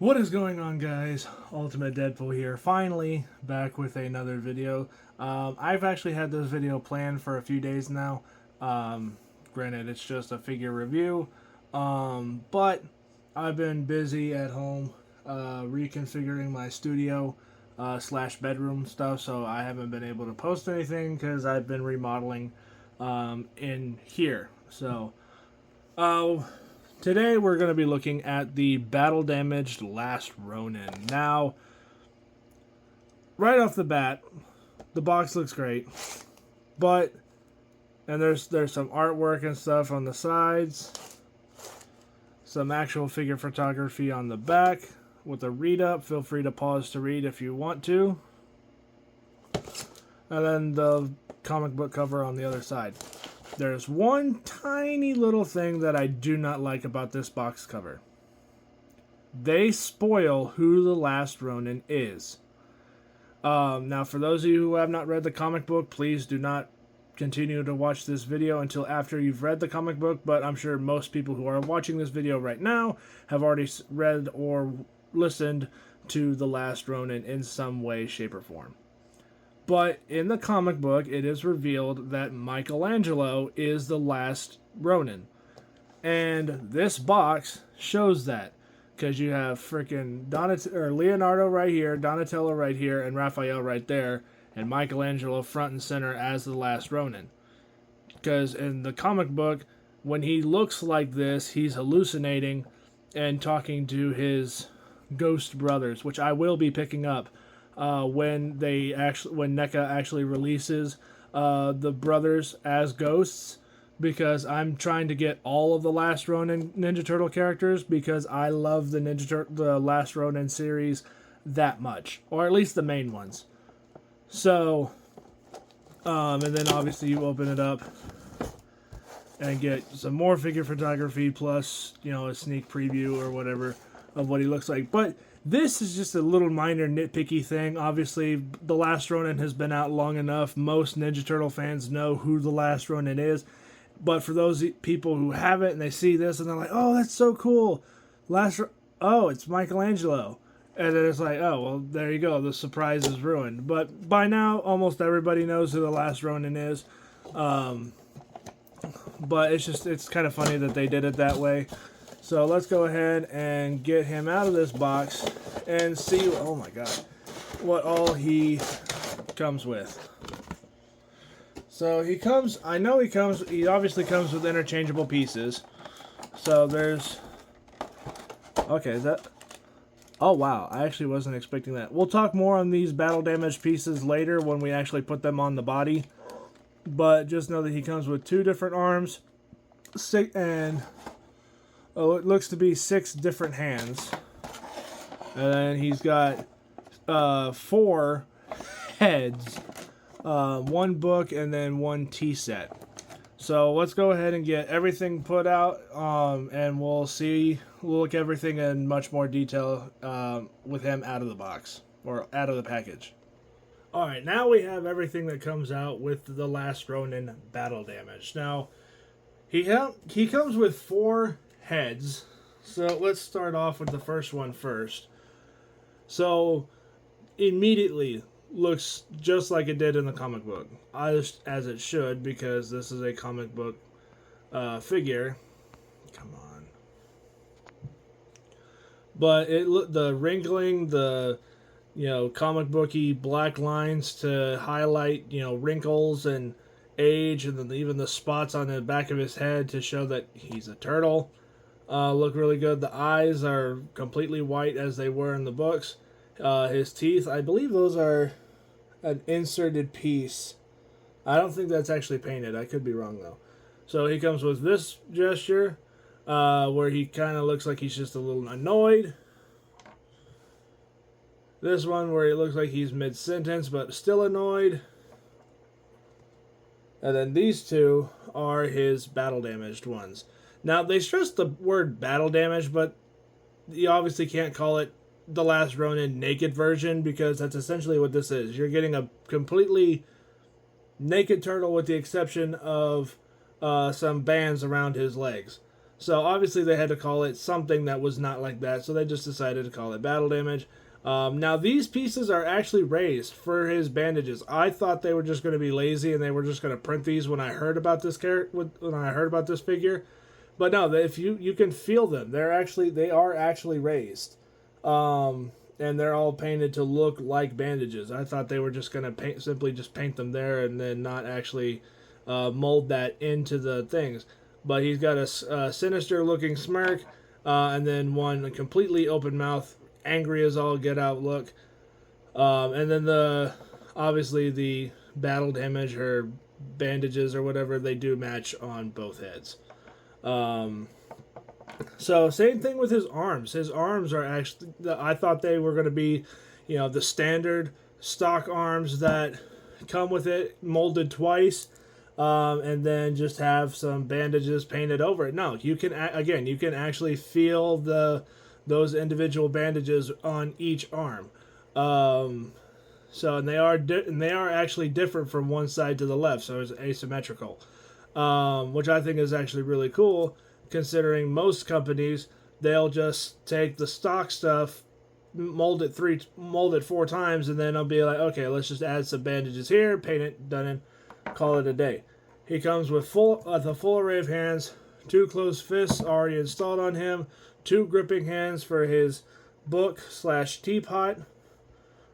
What is going on, guys? Ultimate Deadpool here, finally back with another video. I've actually had this video planned for a few days now. Granted, it's just a figure review, but I've been busy at home reconfiguring my studio slash bedroom stuff, so I haven't been able to post anything because I've been remodeling in here. So, today we're going to be looking at the battle damaged Last Ronin. Now, right off the bat, the box looks great, but and there's some artwork and stuff on the sides, some actual figure photography on the back with a read up. Feel free to pause to read if you want to, and then the comic book cover on the other side. There's one tiny little thing that I do not like about this box cover. They spoil who the Last Ronin is. Now, for those of you who have not read the comic book, please do not continue to watch this video until after you've read the comic book, but I'm sure most people who are watching this video right now have already read or listened to the Last Ronin in some way, shape, or form. But in the comic book, it is revealed that Michelangelo is the last Ronin. And this box shows that. Because you have freaking Leonardo right here, Donatello right here, and Raphael right there. And Michelangelo front and center as the last Ronin. Because in the comic book, when he looks like this, he's hallucinating and talking to his ghost brothers, which I will be picking up. When NECA actually releases the brothers as ghosts, because I'm trying to get all of the Last Ronin Ninja Turtle characters because I love the Last Ronin series that much, or at least the main ones. So, and then obviously you open it up and get some more figure photography plus, a sneak preview or whatever of what he looks like. But this is just a little minor nitpicky thing. Obviously, The Last Ronin has been out long enough. Most Ninja Turtle fans know who The Last Ronin is. But for those people who haven't and they see this and they're like, oh, that's so cool. Oh, it's Michelangelo. And then it's like, oh, well, there you go. The surprise is ruined. But by now, almost everybody knows who The Last Ronin is. But it's kind of funny that they did it that way. So let's go ahead and get him out of this box and see, oh my god, what all he comes with. So he obviously comes with interchangeable pieces. So there's, okay, oh wow, I actually wasn't expecting that. We'll talk more on these battle damaged pieces later when we actually put them on the body. But just know that he comes with 2 different arms, and it looks to be 6 different hands. And then he's got 4 heads, 1 book, and then 1 tea set. So let's go ahead and get everything put out, and we'll look at everything in much more detail with him out of the box, or out of the package. Alright, now we have everything that comes out with the Last Ronin battle damage. Now, he comes with 4 heads. So let's start off with the first one first. So immediately looks just like it did in the comic book, as it should, because this is a comic book figure. Come on. But the wrinkling, the comic booky black lines to highlight wrinkles and age, and then even the spots on the back of his head to show that he's a turtle. Look really good. The eyes are completely white as they were in the books. His teeth, I believe those are an inserted piece. I don't think that's actually painted. I could be wrong though. So he comes with this gesture where he kind of looks like he's just a little annoyed. This one where he looks like he's mid-sentence but still annoyed. And then these 2 are his battle damaged ones. Now, they stress the word battle damage, but you obviously can't call it the Last Ronin naked version, because that's essentially what this is. You're getting a completely naked turtle with the exception of some bands around his legs. So obviously they had to call it something that was not like that, so they just decided to call it battle damage. Now these pieces are actually raised for his bandages. I thought they were just going to be lazy and they were just going to print these when I heard about this when I heard about this figure. But no, if you can feel them, they are actually raised, and they're all painted to look like bandages. I thought they were just going to simply just paint them there and then not actually mold that into the things. But he's got a sinister looking smirk, and then one completely open mouth, angry as all get out look, and then obviously the battle damage or bandages or whatever, they do match on both heads. So same thing with his arms. His arms are actually, I thought they were going to be, the standard stock arms that come with it, molded twice, and then just have some bandages painted over it. No, you can actually feel those individual bandages on each arm. And they are actually different from one side to the left, so it's asymmetrical. Which I think is actually really cool, considering most companies, they'll just take the stock stuff, mold it 4 times, and then I'll be like, okay, let's just add some bandages here, paint it, done it, call it a day. He comes with the full array of hands, 2 closed fists already installed on him, 2 gripping hands for his book/teapot,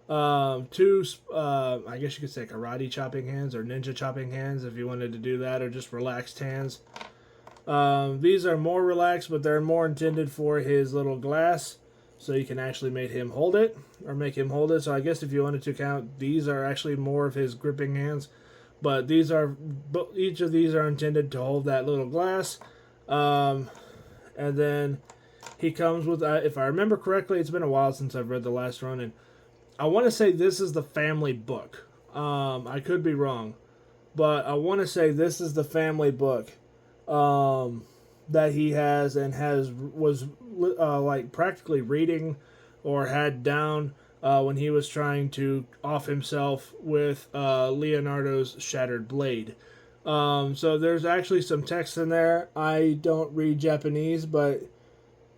2, I guess you could say karate chopping hands or ninja chopping hands if you wanted to do that, or just relaxed hands. These are more relaxed, but they're more intended for his little glass, so you can actually make him hold it. So I guess if you wanted to count, these are actually more of his gripping hands, but each of these are intended to hold that little glass. And then he comes with, if I remember correctly, it's been a while since I've read The Last Ronin. I want to say this is the family book. I could be wrong, but I want to say this is the family book that he has and was like practically reading or had down when he was trying to off himself with Leonardo's shattered blade. So there's actually some text in there. I don't read Japanese, but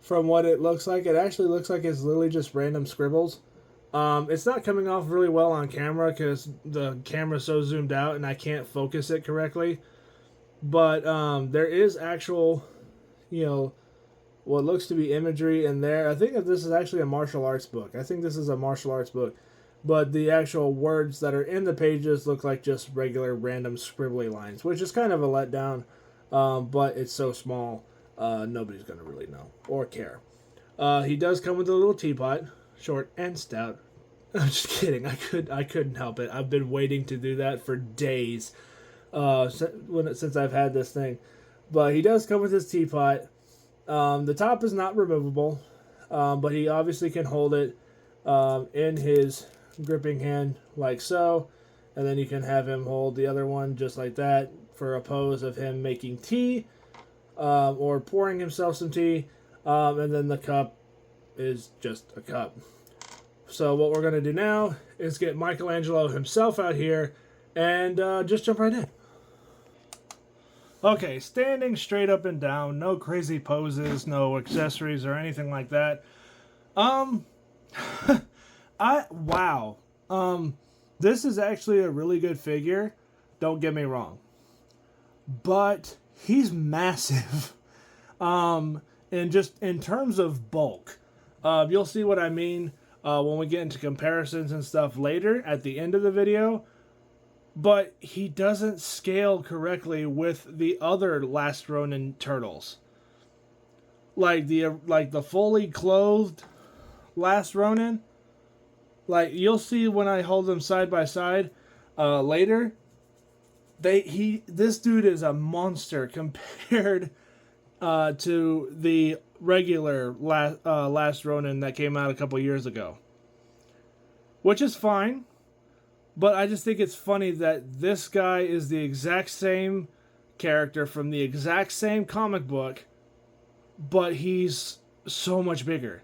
from what it looks like, it actually looks like it's literally just random scribbles. It's not coming off really well on camera because the camera's so zoomed out and I can't focus it correctly. But there is actual, what looks to be imagery in there. I think that this is actually a martial arts book. But the actual words that are in the pages look like just regular random scribbly lines, which is kind of a letdown. But it's so small, nobody's going to really know or care. He does come with a little teapot. Short and stout. I'm just kidding. I couldn't help it. I've been waiting to do that for days since I've had this thing. But he does come with his teapot. The top is not removable, but he obviously can hold it in his gripping hand like so. And then you can have him hold the other one just like that for a pose of him making tea or pouring himself some tea. And then the cup is just a cup. So what we're going to do now is get Michelangelo himself out here and just jump right in. Okay, standing straight up and down, no crazy poses, no accessories or anything like that. This is actually a really good figure, don't get me wrong. But he's massive. And just in terms of bulk. You'll see what I mean when we get into comparisons and stuff later at the end of the video. But he doesn't scale correctly with the other Last Ronin turtles. Like the fully clothed Last Ronin. Like you'll see when I hold them side by side later. This dude is a monster compared to the regular Last Ronin that came out a couple years ago. Which is fine, but I just think it's funny that this guy is the exact same character from the exact same comic book, but he's so much bigger.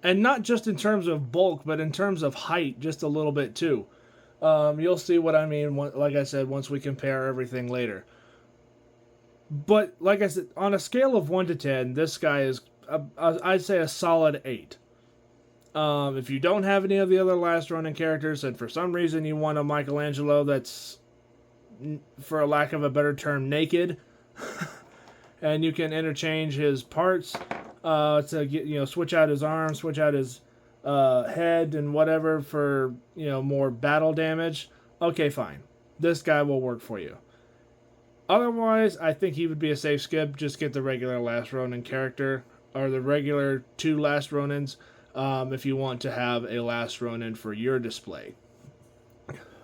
And not just in terms of bulk, but in terms of height, just a little bit too. You'll see what I mean, like I said, once we compare everything later. But like I said, on a scale of 1 to 10, this guy is, I'd say, a solid 8. If you don't have any of the other Last Ronin characters, and for some reason you want a Michelangelo that's, for a lack of a better term, naked, and you can interchange his parts to get, switch out his arms, switch out his head and whatever for, more battle damage. Okay, fine. This guy will work for you. Otherwise, I think he would be a safe skip. Just get the regular Last Ronin character, or the regular 2 Last Ronins, if you want to have a Last Ronin for your display.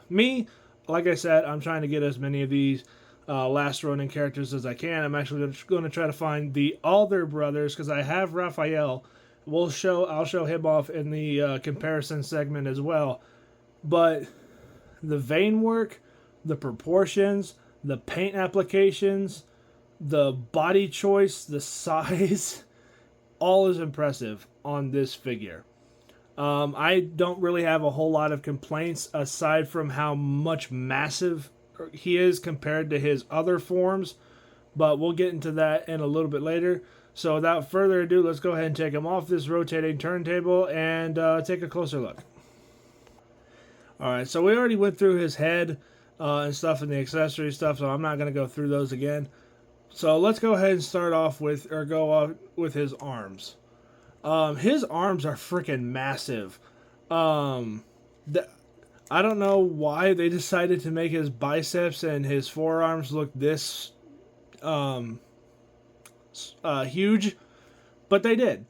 Me, like I said, I'm trying to get as many of these Last Ronin characters as I can. I'm actually going to try to find the Alder brothers, because I have Raphael. I'll show him off in the comparison segment as well. But the vein work, the proportions, the paint applications, the body choice, the size, all is impressive on this figure. I don't really have a whole lot of complaints aside from how much massive he is compared to his other forms, but we'll get into that in a little bit later. So without further ado, let's go ahead and take him off this rotating turntable and take a closer look. Alright, so we already went through his head and stuff and the accessory stuff, so I'm not going to go through those again. So let's go ahead and start off with, or go off with his arms. His arms are freaking massive. I don't know why they decided to make his biceps and his forearms look this huge, but they did.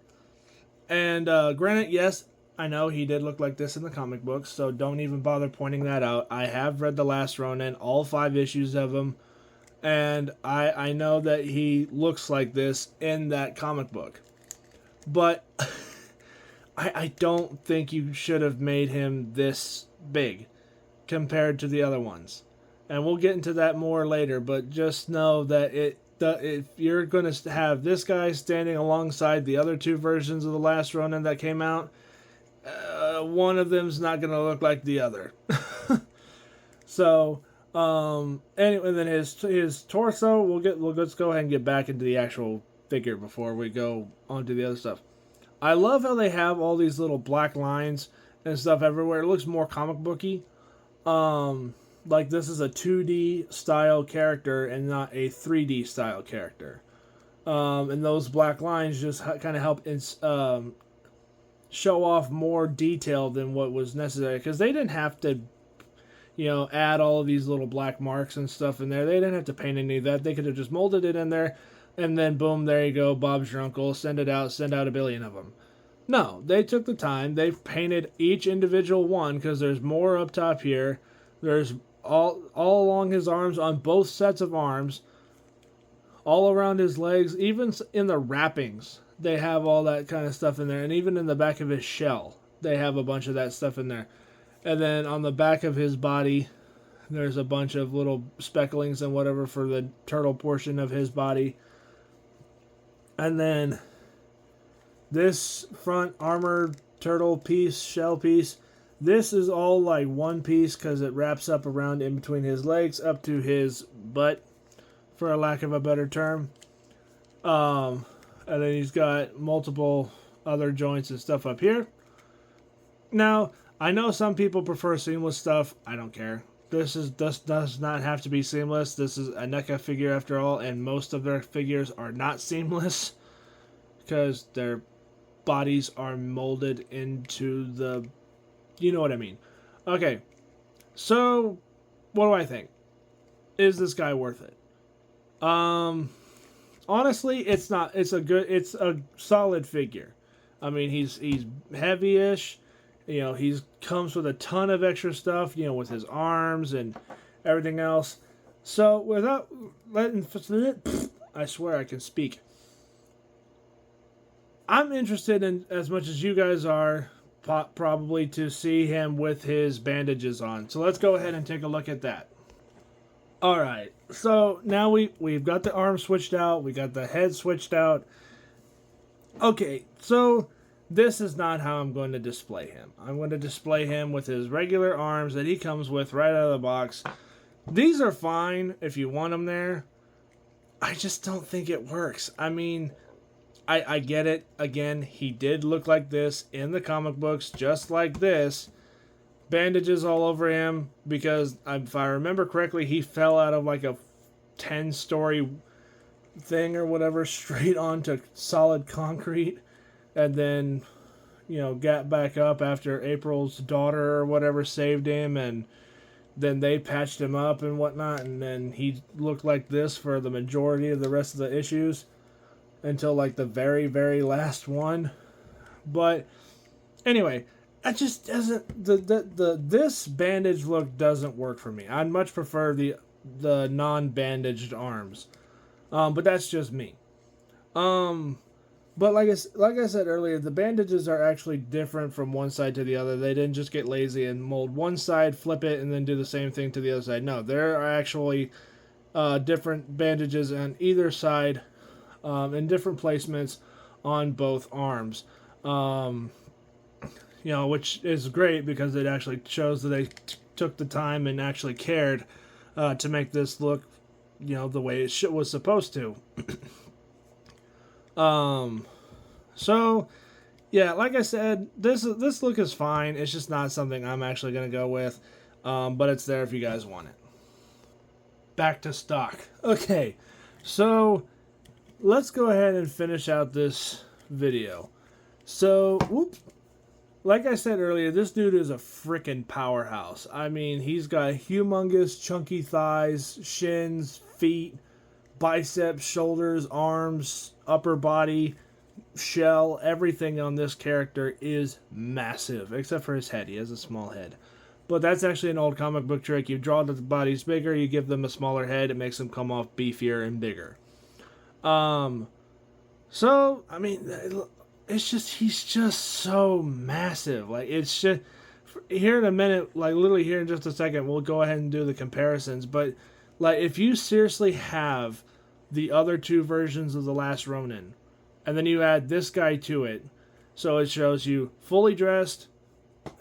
And granted, yes, I know he did look like this in the comic books, so don't even bother pointing that out. I have read The Last Ronin, all 5 issues of him, and I know that he looks like this in that comic book. But I don't think you should have made him this big compared to the other ones. And we'll get into that more later, but just know that if you're going to have this guy standing alongside the other 2 versions of The Last Ronin that came out, one of them's not going to look like the other. So, anyway, then his torso, let's go ahead and get back into the actual figure before we go on to the other stuff. I love how they have all these little black lines and stuff everywhere. It looks more comic booky. Like this is a 2D style character and not a 3D style character. And those black lines just kind of help show off more detail than what was necessary, because they didn't have to, add all of these little black marks and stuff in there. They didn't have to paint any of that. They could have just molded it in there, and then boom, there you go, Bob's your uncle. Send out a billion of them. No, they took the time. They've painted each individual one, because there's more up top here. There's all along his arms, on both sets of arms, all around his legs, even in the wrappings. They have all that kind of stuff in there, and even in the back of his shell, they have a bunch of that stuff in there. And then on the back of his body, there's a bunch of little specklings and whatever for the turtle portion of his body. And then this front armor turtle piece, shell piece, this is all like one piece because it wraps up around in between his legs up to his butt, for a lack of a better term. And then he's got multiple other joints and stuff up here. Now, I know some people prefer seamless stuff. I don't care. This does not have to be seamless. This is a NECA figure after all, and most of their figures are not seamless because their bodies are molded into the... You know what I mean. Okay, so what do I think? Is this guy worth it? Honestly, it's not. It's a solid figure. I mean, he's heavy-ish. He comes with a ton of extra stuff, with his arms and everything else. So, without letting... I swear I can speak. I'm interested in, as much as you guys are, probably, to see him with his bandages on. So, let's go ahead and take a look at that. Alright, so now we've got the arm switched out, we got the head switched out. Okay, so this is not how I'm going to display him. I'm going to display him with his regular arms that he comes with right out of the box. These are fine if you want them there. I just don't think it works. I mean, I get it. Again, he did look like this in the comic books, just like this. Bandages all over him because, if I remember correctly, he fell out of like a 10-story thing or whatever straight onto solid concrete, and then, got back up after April's daughter or whatever saved him, and then they patched him up and whatnot, and then he looked like this for the majority of the rest of the issues until like the very, very last one. But anyway, I just doesn't this bandage look doesn't work for me. I'd much prefer the non-bandaged arms. But that's just me. But like I said earlier, the bandages are actually different from one side to the other. They didn't just get lazy and mold one side, flip it, and then do the same thing to the other side. No, there are actually different bandages on either side, and different placements on both arms. Which is great because it actually shows that they took the time and actually cared to make this look, the way it was supposed to. So, yeah, like I said, this look is fine. It's just not something I'm actually going to go with, but it's there if you guys want it. Back to stock. Okay, so let's go ahead and finish out this video. So, like I said earlier, this dude is a freaking powerhouse. I mean, he's got humongous, chunky thighs, shins, feet, biceps, shoulders, arms, upper body, shell. Everything on this character is massive, except for his head. He has a small head. But that's actually an old comic book trick. You draw that the body's bigger, you give them a smaller head, it makes them come off beefier and bigger. So, I mean, it's just, he's just so massive. Like, it's just, here in a minute, like, literally here in just a second, we'll go ahead and do the comparisons. But, like, if you seriously have the other two versions of The Last Ronin, and then you add this guy to it, so it shows you fully dressed,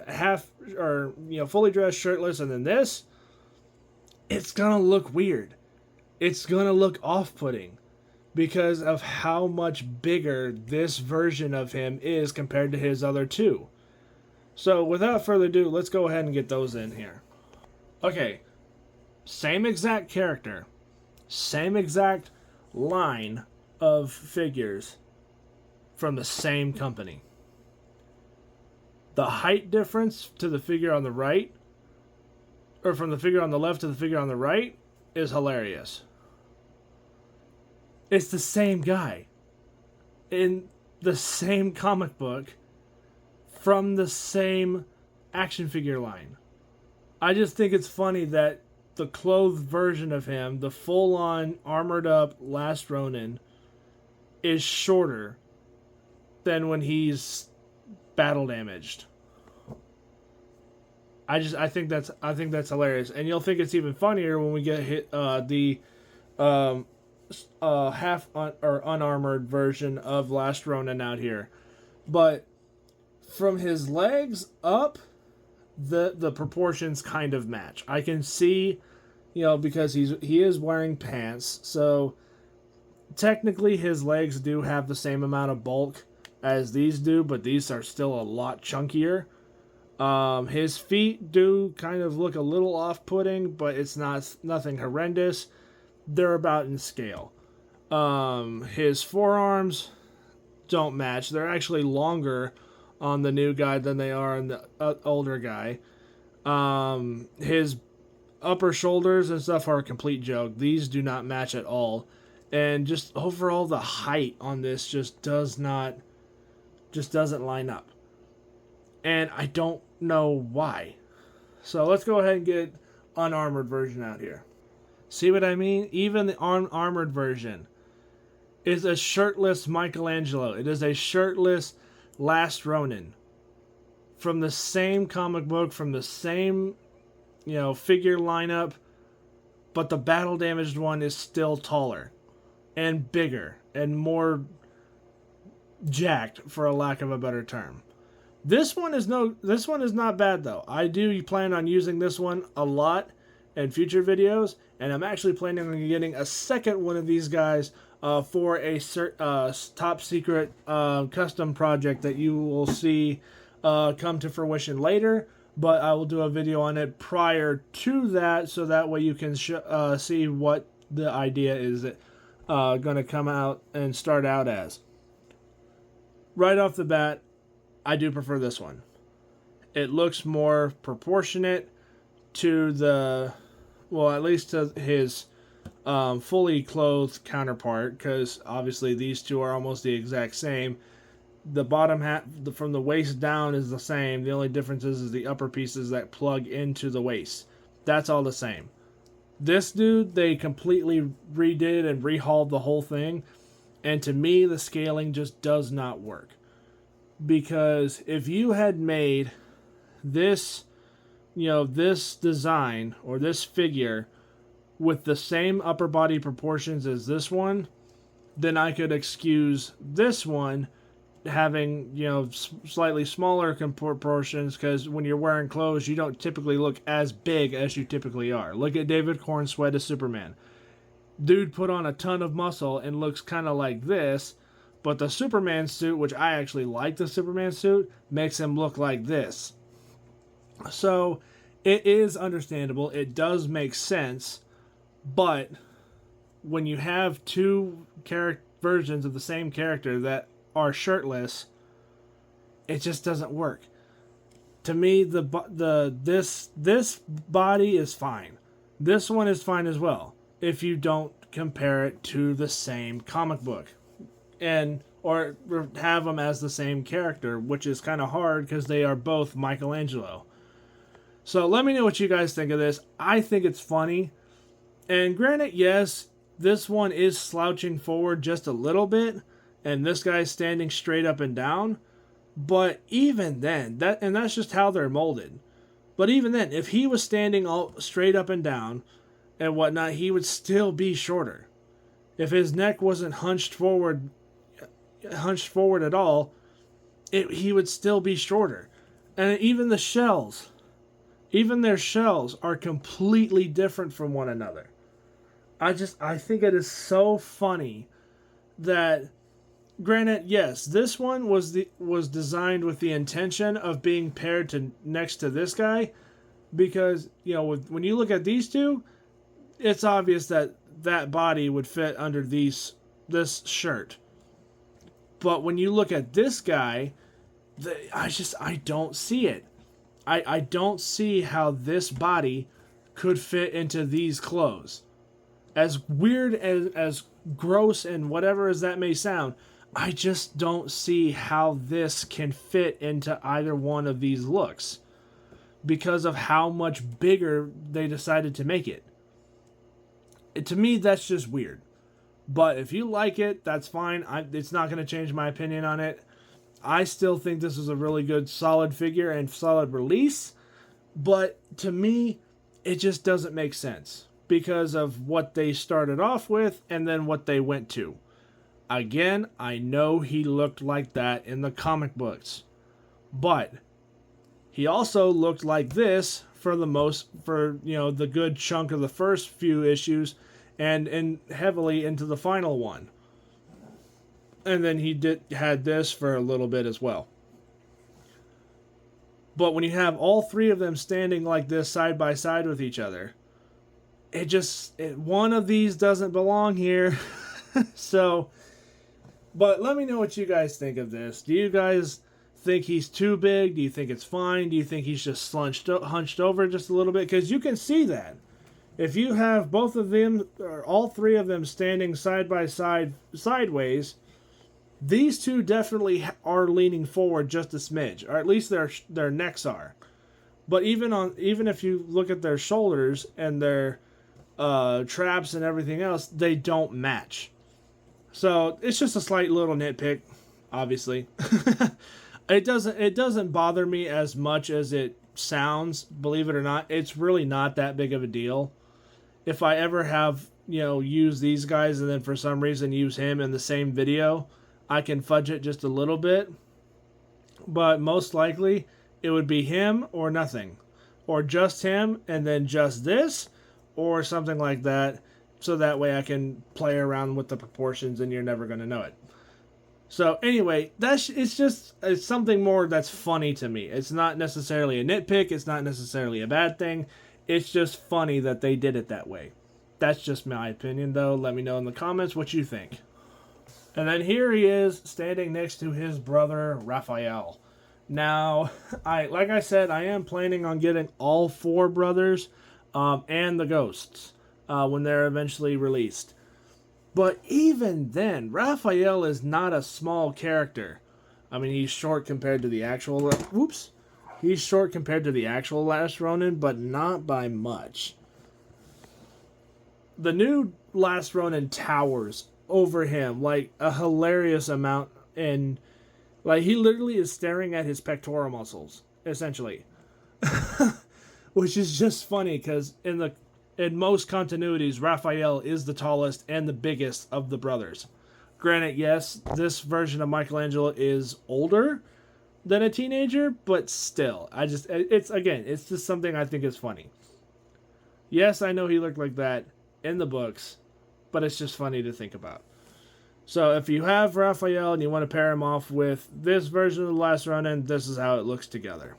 fully dressed, shirtless, and then this, it's gonna look weird. It's gonna look off-putting because of how much bigger this version of him is compared to his other two. So without further ado, let's go ahead and get those in here. Okay, same exact character, same exact line of figures from the same company. The height difference to the figure on the right, or from the figure on the left to the figure on the right, is hilarious. It's the same guy in the same comic book from the same action figure line. I just think it's funny that the clothed version of him, the full-on armored up Last Ronin, is shorter than when he's battle damaged. I think that's hilarious, and you'll think it's even funnier when we get hit the half or unarmored version of Last Ronin out here. But from his legs up, the proportions kind of match. I can see, because he is wearing pants, so technically his legs do have the same amount of bulk as these do, but these are still a lot chunkier. His feet do kind of look a little off-putting, but it's nothing horrendous. They're about in scale. His forearms don't match. They're actually longer on the new guy than they are on the older guy. His upper shoulders and stuff are a complete joke. These do not match at all. And just overall, the height on this just doesn't line up. And I don't know why. So let's go ahead and get unarmored version out here. See what I mean? Even the armored version is a shirtless Michelangelo. It is a shirtless Last Ronin. From the same comic book, from the same, figure lineup, but the battle damaged one is still taller and bigger and more jacked, for a lack of a better term. This one is not bad though. I do plan on using this one a lot in future videos, and I'm actually planning on getting a second one of these guys for a top secret custom project that you will see come to fruition later. But I will do a video on it prior to that, so that way you can see what the idea is going to come out and start out as. Right off the bat, I do prefer this one. It looks more proportionate to the, well, at least to his fully clothed counterpart, because obviously these two are almost the exact same. The bottom half from the waist down is the same. The only difference is the upper pieces that plug into the waist. That's all the same. This dude, they completely redid and rehauled the whole thing. And to me, the scaling just does not work. Because if you had made this, this design or this figure with the same upper body proportions as this one, then I could excuse this one having, slightly smaller proportions, because when you're wearing clothes, you don't typically look as big as you typically are. Look at David Cornsweat as Superman. Dude put on a ton of muscle and looks kind of like this, but the Superman suit, which I actually like the Superman suit, makes him look like this. So it is understandable. It does make sense, but when you have two versions of the same character that are shirtless, it just doesn't work. To me, this body is fine. This one is fine as well, if you don't compare it to the same comic book, or have them as the same character, which is kind of hard because they are both Michelangelo. So let me know what you guys think of this. I think it's funny, and granted, yes, this one is slouching forward just a little bit, and this guy's standing straight up and down. But even then, that's just how they're molded. But even then, if he was standing all straight up and down and whatnot, he would still be shorter. If his neck wasn't hunched forward at all, he would still be shorter. And even their shells are completely different from one another. I think it is so funny that, granted, yes, this one was designed with the intention of being paired next to this guy, because when you look at these two, it's obvious that body would fit under this shirt. But when you look at this guy, I don't see it. I don't see how this body could fit into these clothes. As weird as gross and whatever as that may sound, I just don't see how this can fit into either one of these looks, because of how much bigger they decided to make it. To me, that's just weird. But if you like it, that's fine. It's not going to change my opinion on it. I still think this is a really good, solid figure and solid release. But to me, it just doesn't make sense because of what they started off with and then what they went to. Again, I know he looked like that in the comic books, but he also looked like this for the good chunk of the first few issues and heavily into the final one. And then he had this for a little bit as well. But when you have all three of them standing like this side by side with each other, one of these doesn't belong here. So, but let me know what you guys think of this. Do you guys think he's too big? Do you think it's fine? Do you think he's just hunched over just a little bit? Because you can see that. If you have both of them, or all three of them standing side by side, sideways, these two definitely are leaning forward just a smidge, or at least their necks are. But even if you look at their shoulders and their traps and everything else, they don't match. So it's just a slight little nitpick, obviously. It doesn't bother me as much as it sounds. Believe it or not, it's really not that big of a deal. If I ever have use these guys and then for some reason use him in the same video, I can fudge it just a little bit. But most likely it would be him or nothing, or just him and then just this, or something like that, so that way I can play around with the proportions and you're never going to know it. So anyway, it's something more that's funny to me. It's not necessarily a nitpick, it's not necessarily a bad thing. It's just funny that they did it that way. That's just my opinion though. Let me know in the comments what you think. And then here he is standing next to his brother Raphael. Now, like I said, I am planning on getting all 4 brothers and the ghosts when they're eventually released. But even then, Raphael is not a small character. I mean, he's short compared to the actual... He's short compared to the actual Last Ronin, but not by much. The new Last Ronin towers over him like a hilarious amount, and like he literally is staring at his pectoral muscles, essentially. Which is just funny because in most continuities, Raphael is the tallest and the biggest of the brothers. Granted, yes, this version of Michelangelo is older than a teenager, but still, it's just something I think is funny. Yes, I know he looked like that in the books, but it's just funny to think about. So if you have Raphael and you want to pair him off with this version of the Last Ronin, this is how it looks together.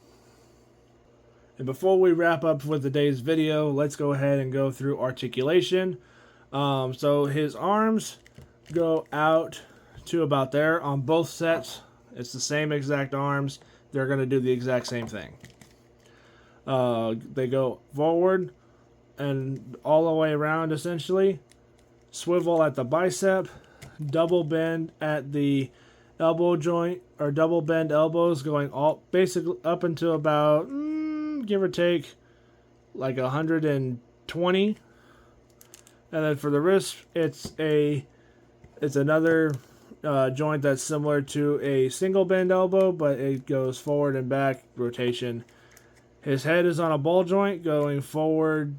And before we wrap up with today's video, let's go ahead and go through articulation. So his arms go out to about there on both sets. It's the same exact arms. They're going to do the exact same thing. They go forward and all the way around, essentially. Swivel at the bicep. Double bend at the elbow joint, or double bend elbows going all basically up until about give or take like 120. And then for the wrist, it's another joint that's similar to a single bend elbow, but it goes forward and back rotation. His head is on a ball joint going forward,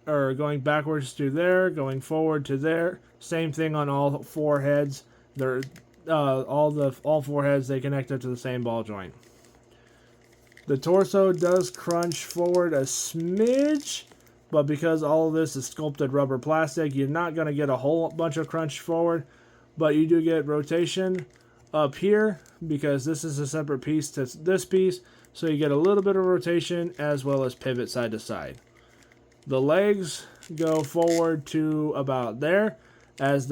or going backwards to there, going forward to there. Same thing on all 4 heads. They're all 4 heads, they connect up to the same ball joint. The torso does crunch forward a smidge, but because all of this is sculpted rubber plastic, you're not going to get a whole bunch of crunch forward, but you do get rotation up here because this is a separate piece to this piece, so you get a little bit of rotation as well as pivot side to side. The legs go forward to about there as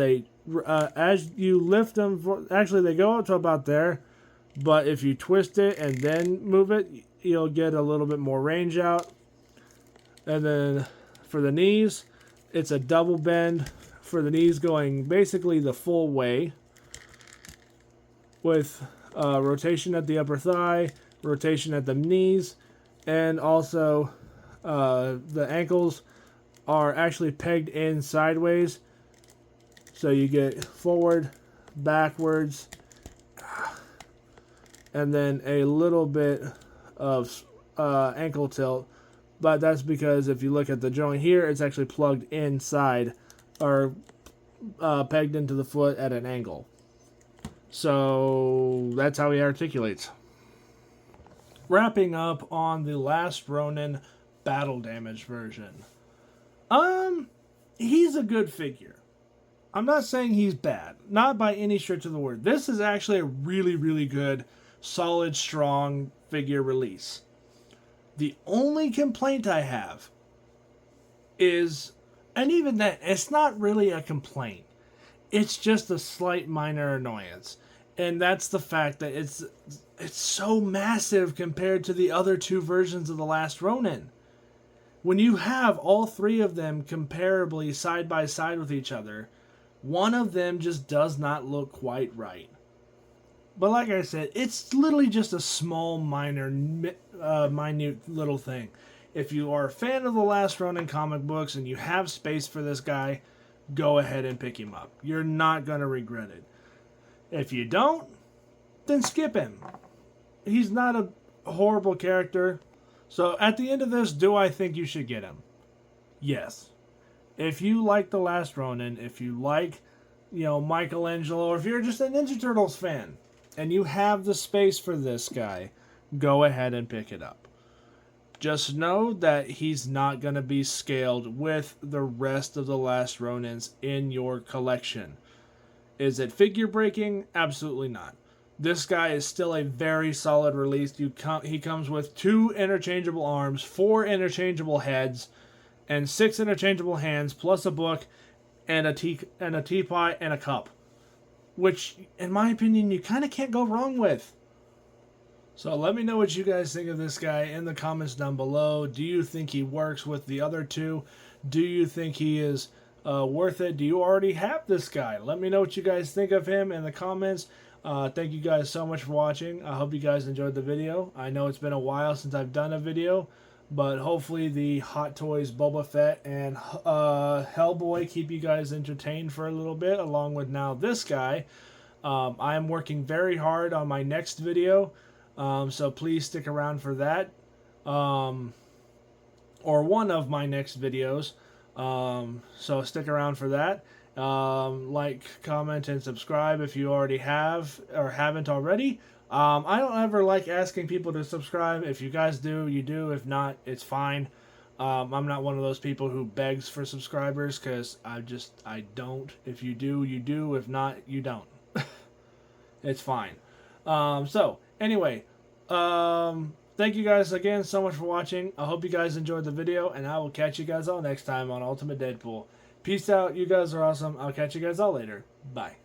you lift them. Actually, they go up to about there, but if you twist it and then move it, you'll get a little bit more range out. And then for the knees, it's a double bend for the knees going basically the full way with rotation at the upper thigh, rotation at the knees, and also the ankles are actually pegged in sideways, so you get forward, backwards, and then a little bit of ankle tilt, but that's because if you look at the joint here, it's actually plugged inside or pegged into the foot at an angle. So that's how he articulates. Wrapping up on the Last Ronin battle damage version. He's a good figure. I'm not saying he's bad. Not by any stretch of the word. This is actually a really, really good, solid, strong figure release. The only complaint I have is, and even that, it's not really a complaint. It's just a slight minor annoyance. And that's the fact that it's so massive compared to the other 2 versions of the Last Ronin. When you have all 3 of them comparably side by side with each other, one of them just does not look quite right. But like I said, it's literally just a small, minute little thing. If you are a fan of the Last Ronin comic books and you have space for this guy, go ahead and pick him up. You're not going to regret it. If you don't, then skip him. He's not a horrible character. So at the end of this, do I think you should get him? Yes. If you like The Last Ronin, if you like, Michelangelo, or if you're just a Ninja Turtles fan and you have the space for this guy, go ahead and pick it up. Just know that he's not going to be scaled with the rest of the last Ronins in your collection. Is it figure breaking? Absolutely not. This guy is still a very solid release. He comes with 2 interchangeable arms, 4 interchangeable heads, and 6 interchangeable hands, plus a book and a teapot and a cup, which, in my opinion, you kind of can't go wrong with. So let me know what you guys think of this guy in the comments down below. Do you think he works with the other 2? Do you think he is worth it? Do you already have this guy? Let me know what you guys think of him in the comments. Thank you guys so much for watching. I hope you guys enjoyed the video. I know it's been a while since I've done a video, but hopefully the Hot Toys Boba Fett and Hellboy keep you guys entertained for a little bit, along with now this guy. I am working very hard on my next video. So please stick around for that, or one of my next videos. So stick around for that. Like, comment, and subscribe if you already have or haven't already. I don't ever like asking people to subscribe. If you guys do, you do. If not, it's fine. I'm not one of those people who begs for subscribers, because I don't. If you do, you do. If not, you don't. It's fine. So anyway, thank you guys again so much for watching. I hope you guys enjoyed the video, and I will catch you guys all next time on Ultimate Deadpool. Peace out. You guys are awesome. I'll catch you guys all later. Bye.